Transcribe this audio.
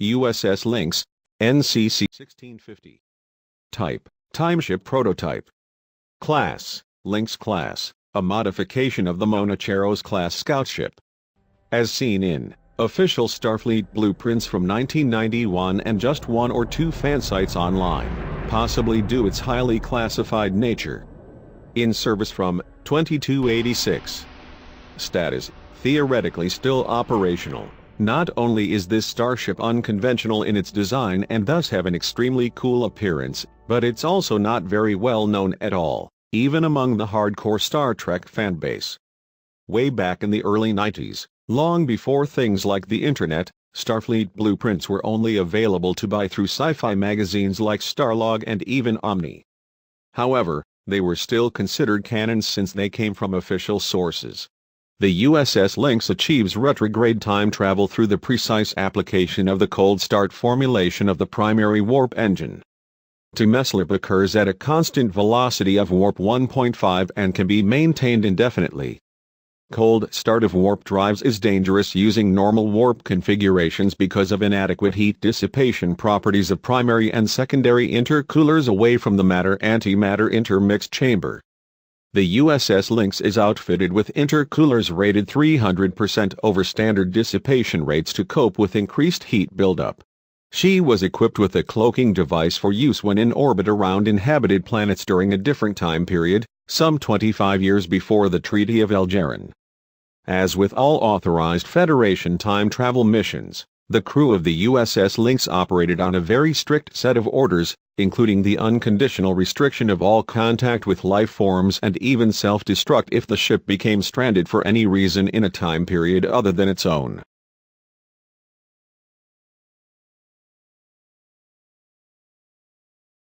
USS Lynx NCC 1650. Type: timeship prototype. Class: Lynx class, a modification of the Monacheros class scout ship. As seen in official Starfleet blueprints from 1991 and just one or two fan sites online, possibly due its highly classified nature. In service from 2286. Status: theoretically still operational. Not only is this starship unconventional in its design and thus have an extremely cool appearance, but it's also not very well known at all, even among the hardcore Star Trek fanbase. Way back in the early 90s, long before things like the internet, Starfleet blueprints were only available to buy through sci-fi magazines like Starlog and even Omni. However, they were still considered canon since they came from official sources. The USS Lynx achieves retrograde time travel through the precise application of the cold start formulation of the primary warp engine. Time-slip occurs at a constant velocity of warp 1.5 and can be maintained indefinitely. Cold start of warp drives is dangerous using normal warp configurations because of inadequate heat dissipation properties of primary and secondary intercoolers away from the matter-antimatter intermixed chamber. The USS Lynx is outfitted with intercoolers rated 300% over standard dissipation rates to cope with increased heat buildup. She was equipped with a cloaking device for use when in orbit around inhabited planets during a different time period, some 25 years before the Treaty of Algeran. As with all authorized Federation time travel missions, the crew of the USS Lynx operated on a very strict set of orders, including the unconditional restriction of all contact with life forms and even self-destruct if the ship became stranded for any reason in a time period other than its own.